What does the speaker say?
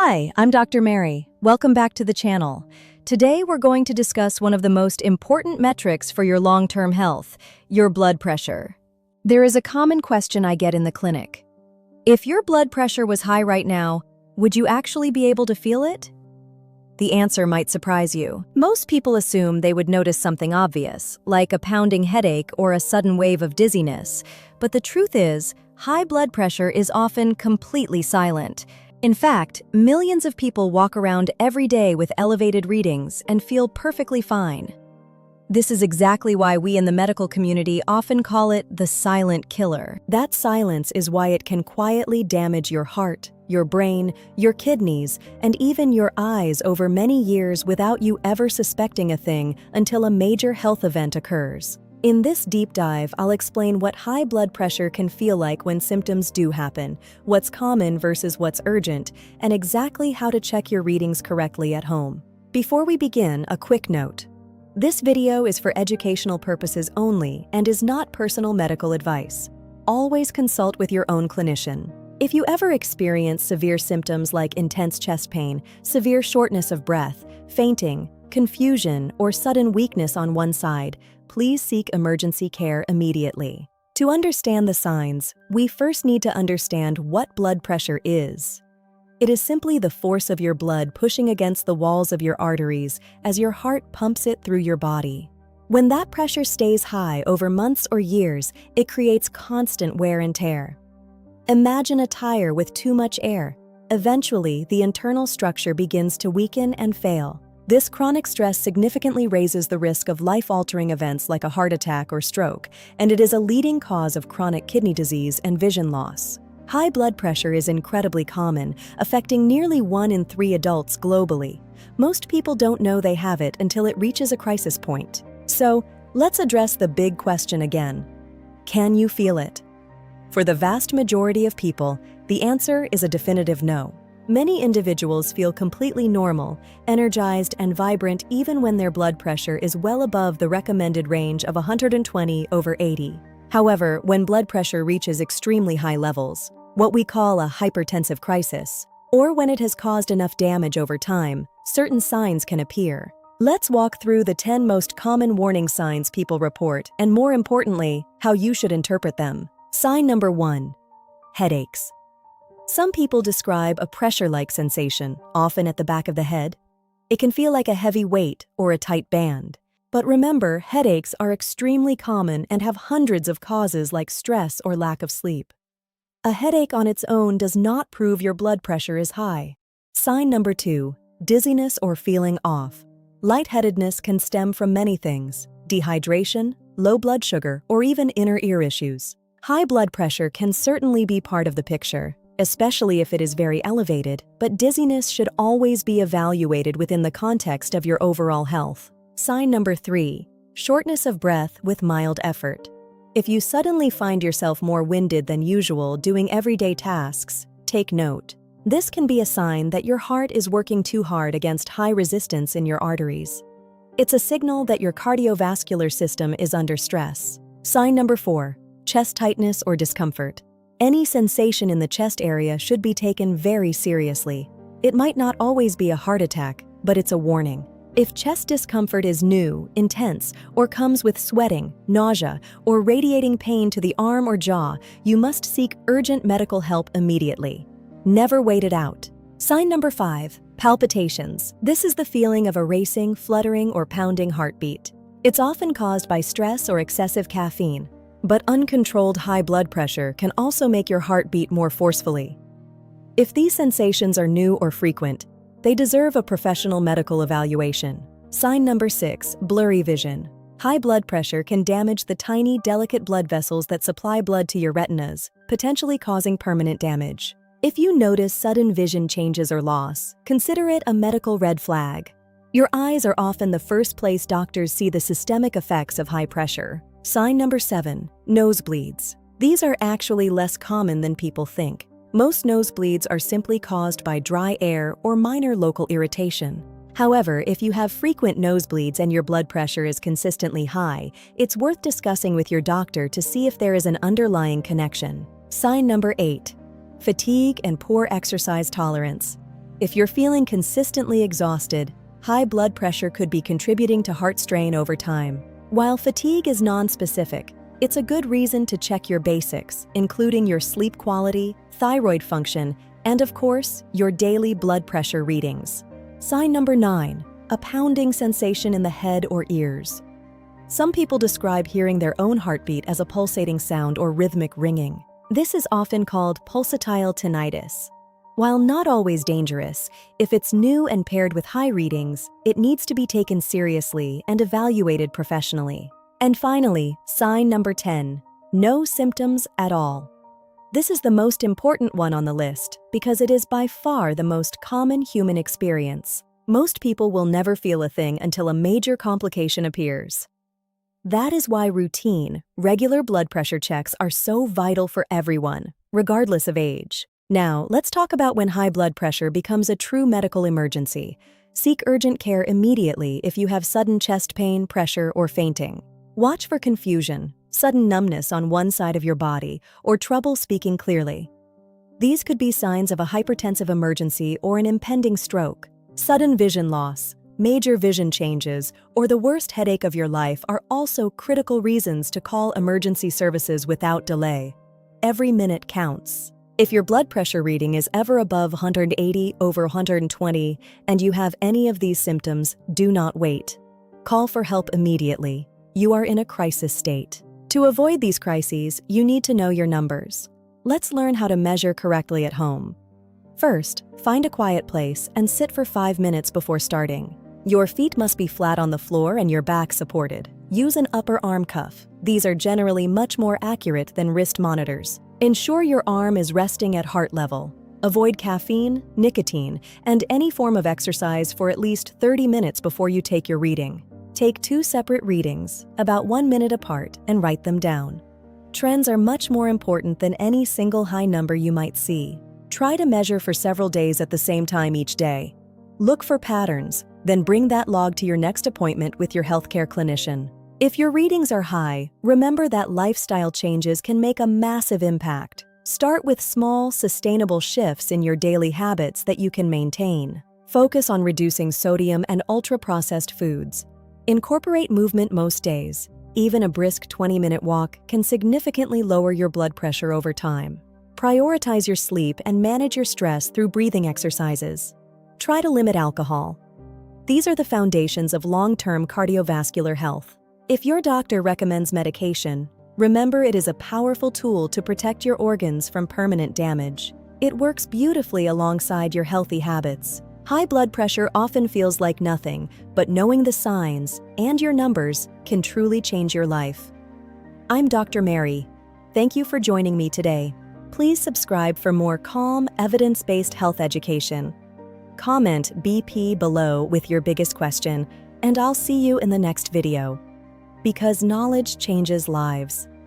Hi, I'm Dr. Mary. Welcome back to the channel. Today we're going to discuss one of the most important metrics for your long-term health, your blood pressure. There is a common question I get in the clinic. If your blood pressure was high right now, would you actually be able to feel it? The answer might surprise you. Most people assume they would notice something obvious, like a pounding headache or a sudden wave of dizziness. But the truth is, high blood pressure is often completely silent. In fact, millions of people walk around every day with elevated readings and feel perfectly fine. This is exactly why we in the medical community often call it the silent killer. That silence is why it can quietly damage your heart, your brain, your kidneys, and even your eyes over many years without you ever suspecting a thing until a major health event occurs. In this deep dive, I'll explain what high blood pressure can feel like when symptoms do happen, what's common versus what's urgent, and exactly how to check your readings correctly at home. Before we begin, a quick note. This video is for educational purposes only and is not personal medical advice. Always consult with your own clinician. If you ever experience severe symptoms like intense chest pain, severe shortness of breath, fainting, confusion, or sudden weakness on one side, please seek emergency care immediately. To understand the signs, we first need to understand what blood pressure is. It is simply the force of your blood pushing against the walls of your arteries as your heart pumps it through your body. When that pressure stays high over months or years, it creates constant wear and tear. Imagine a tire with too much air. Eventually, the internal structure begins to weaken and fail. This chronic stress significantly raises the risk of life-altering events like a heart attack or stroke, and it is a leading cause of chronic kidney disease and vision loss. High blood pressure is incredibly common, affecting nearly 1 in 3 adults globally. Most people don't know they have it until it reaches a crisis point. So, let's address the big question again. Can you feel it? For the vast majority of people, the answer is a definitive no. Many individuals feel completely normal, energized, and vibrant even when their blood pressure is well above the recommended range of 120/80. However, when blood pressure reaches extremely high levels, what we call a hypertensive crisis, or when it has caused enough damage over time, certain signs can appear. Let's walk through the 10 most common warning signs people report, and more importantly, how you should interpret them. Sign number 1. Headaches. Some people describe a pressure-like sensation, often at the back of the head. It can feel like a heavy weight or a tight band. But remember, headaches are extremely common and have hundreds of causes like stress or lack of sleep. A headache on its own does not prove your blood pressure is high. Sign number 2, dizziness or feeling off. Lightheadedness can stem from many things: dehydration, low blood sugar, or even inner ear issues. High blood pressure can certainly be part of the picture, especially if it is very elevated, but dizziness should always be evaluated within the context of your overall health. Sign number 3, shortness of breath with mild effort. If you suddenly find yourself more winded than usual doing everyday tasks, take note. This can be a sign that your heart is working too hard against high resistance in your arteries. It's a signal that your cardiovascular system is under stress. Sign number 4, chest tightness or discomfort. Any sensation in the chest area should be taken very seriously. It might not always be a heart attack, but it's a warning. If chest discomfort is new, intense, or comes with sweating, nausea, or radiating pain to the arm or jaw, you must seek urgent medical help immediately. Never wait it out. Sign number 5, palpitations. This is the feeling of a racing, fluttering, or pounding heartbeat. It's often caused by stress or excessive caffeine. But uncontrolled high blood pressure can also make your heart beat more forcefully. If these sensations are new or frequent, they deserve a professional medical evaluation. Sign number 6, blurry vision. High blood pressure can damage the tiny, delicate blood vessels that supply blood to your retinas, potentially causing permanent damage. If you notice sudden vision changes or loss, consider it a medical red flag. Your eyes are often the first place doctors see the systemic effects of high pressure. Sign number 7, nosebleeds. These are actually less common than people think. Most nosebleeds are simply caused by dry air or minor local irritation. However, if you have frequent nosebleeds and your blood pressure is consistently high, it's worth discussing with your doctor to see if there is an underlying connection. Sign number 8, fatigue and poor exercise tolerance. If you're feeling consistently exhausted, high blood pressure could be contributing to heart strain over time. While fatigue is nonspecific, it's a good reason to check your basics, including your sleep quality, thyroid function, and of course, your daily blood pressure readings. Sign number 9, a pounding sensation in the head or ears. Some people describe hearing their own heartbeat as a pulsating sound or rhythmic ringing. This is often called pulsatile tinnitus. While not always dangerous, if it's new and paired with high readings, it needs to be taken seriously and evaluated professionally. And finally, sign number 10, no symptoms at all. This is the most important one on the list because it is by far the most common human experience. Most people will never feel a thing until a major complication appears. That is why routine, regular blood pressure checks are so vital for everyone, regardless of age. Now, let's talk about when high blood pressure becomes a true medical emergency. Seek urgent care immediately if you have sudden chest pain, pressure, or fainting. Watch for confusion, sudden numbness on one side of your body, or trouble speaking clearly. These could be signs of a hypertensive emergency or an impending stroke. Sudden vision loss, major vision changes, or the worst headache of your life are also critical reasons to call emergency services without delay. Every minute counts. If your blood pressure reading is ever above 180 over 120 and you have any of these symptoms, do not wait. Call for help immediately. You are in a crisis state. To avoid these crises, you need to know your numbers. Let's learn how to measure correctly at home. First, find a quiet place and sit for 5 minutes before starting. Your feet must be flat on the floor and your back supported. Use an upper arm cuff. These are generally much more accurate than wrist monitors. Ensure your arm is resting at heart level. Avoid caffeine, nicotine, and any form of exercise for at least 30 minutes before you take your reading. Take 2 separate readings, about 1 minute apart, and write them down. Trends are much more important than any single high number you might see. Try to measure for several days at the same time each day. Look for patterns, then bring that log to your next appointment with your healthcare clinician. If your readings are high, remember that lifestyle changes can make a massive impact. Start with small, sustainable shifts in your daily habits that you can maintain. Focus on reducing sodium and ultra-processed foods. Incorporate movement most days. Even a brisk 20-minute walk can significantly lower your blood pressure over time. Prioritize your sleep and manage your stress through breathing exercises. Try to limit alcohol. These are the foundations of long-term cardiovascular health. If your doctor recommends medication, remember it is a powerful tool to protect your organs from permanent damage. It works beautifully alongside your healthy habits. High blood pressure often feels like nothing, but knowing the signs and your numbers can truly change your life. I'm Dr. Mary. Thank you for joining me today. Please subscribe for more calm, evidence-based health education. Comment BP below with your biggest question, and I'll see you in the next video. Because knowledge changes lives.